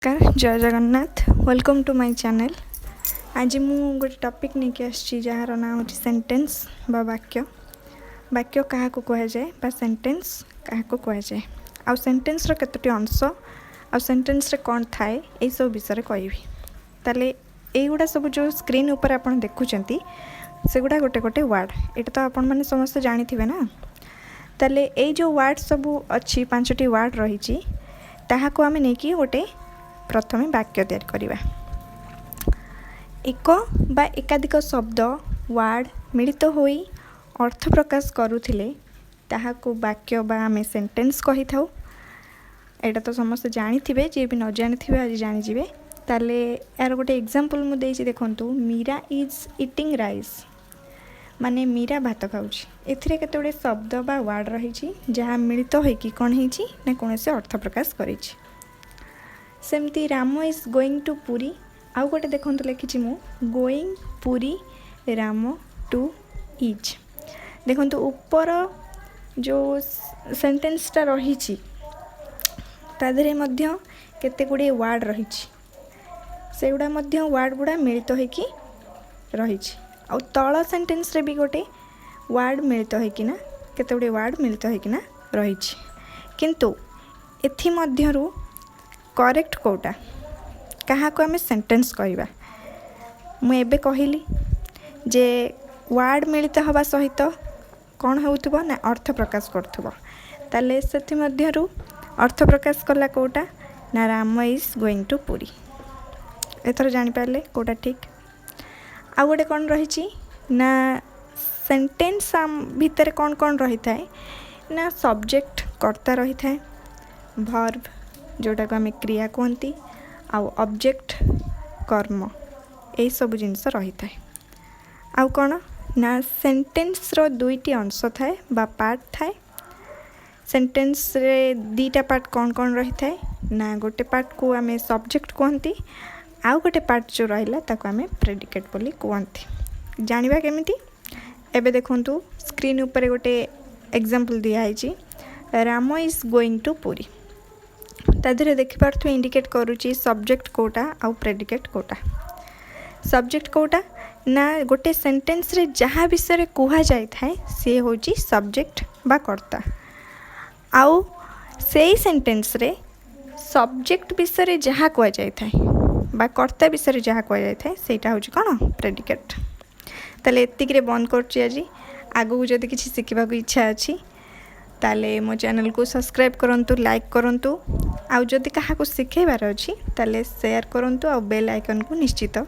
नमस्कार Jai Jagannath welcome to my channel. आज मु गोटे टॉपिक लेके आसी जार ना हो सेंटेंस बा वाक्य। वाक्य क्या कह जाए बा सेंटेंस क्या कह जाए आ सेंटेंस रो केतोटी अंश आ सेंटेंस रे कौन थाए ये सब विषय कहबी। ताले एगुड़ा सब जो स्क्रीन ऊपर आपण देखुचंती सेगुड़ा गोटे गोटे वर्ड एटा तो आपण माने समस्त जानी थिबे ना। ताले ए जो वर्ड सब अच्छी पांचटी वर्ड रही ताहाको आमे नेकी गोटे प्रथमे वाक्य तैयार करिबा। एक बा एकाधिक शब्द वर्ड मिलित होई अर्थ प्रकाश करुथिले ताहाको वाक्य बा आमे सेंटेंस कहि थाउ। एटा तो समस्त जानी थिबे, जे भी न जानी थिबे आज जानि जिवे। ताले यार गोटे एग्जांपल मु देछि देखंतु, मीरा इज इटिंग राइस माने मीरा भात खाउछि। एथिरे केते शब्द बा वर्ड रहिछि जहा मिलित होई कि कोन हिछि ना कोनसे अर्थ प्रकाश करिछि। सेमती Ram is going to Puri आउ गोटे देखंतु लिखिछि मु going Puri Ram to is. देखंतु ऊपर जो सेंटेंसटा रहिछि ता देहरे मध्य केते गुडे वर्ड रहिछि, सेगुडा मध्य वर्ड गुडा मिलित होइकि रहिछि। आउ तळ सेंटेंस रे भी गोटे वर्ड मिलित होइकि ना केते गुडे वर्ड मिलित होइकि ना रहिछि। किंतु एथि मध्यरु करेक्ट कोटा क्या को आमे सेंटेंस कहवा। मु एबे कहिली जे वर्ड मिलित हवा सहित कौन होउथबो ना अर्थ प्रकाश करथबो। ताले सेथि मध्यरु अर्थ प्रकाश कला कोटा ना Ram is going to Puri. एथर जानि पारले कोटा ठीक। आ गोटे कौन रही ना सेंटेंस भितर कौन कौन रही थाए ना सब्जेक्ट कर्ता रही थाए, वर्ब जोटा को आम क्रिया कहती, आउ ऑब्जेक्ट कर्म यही सब जिनस रही थाए। आउ कौन ना सेंटेंस रो दुईटी अंश थाए बा पार्ट थाए। सेंटेंस रे दीटा पार्ट कौन कौन रही थाए ना गोटे पार्ट को आम सब्जेक्ट कहती, आउ गोटे पार्ट जो रहिला ताको आम प्रेडिकेट बोली कहती। जानिबा केमिति एबे देखंतु स्क्रीन ऊपर गोटे एग्जांपल दिया है, Ram is going to Puri. तादेहरे देखिपार्थु इंडिकेट करुची सब्जेक्ट कोटा आउ प्रेडिकेट कोटा। सब्जेक्ट कोटा ना गोटे सेंटेंस रे जहाँ विषय कुहा जाय थाए से होची सब्जेक्ट बा कर्ता, आउ सेई सेंटेंस रे सब्जेक्ट विषय जहाँ कुहा जाय थाए बा कर्ता विषय जहाँ कुहा जाय थाए सेटा होची कोन प्रेडिकेट। ताले एतिक रे बंद करची। आज आगु जदि किछि शिखिबाकू इच्छा अछि ताले मो चैनल को सब्सक्राइब करंतु, लाइक करंतु, आउ जदि काहा को शिखेबार अछि ताले शेयर करंतु, आउ बेल आइकन को निश्चित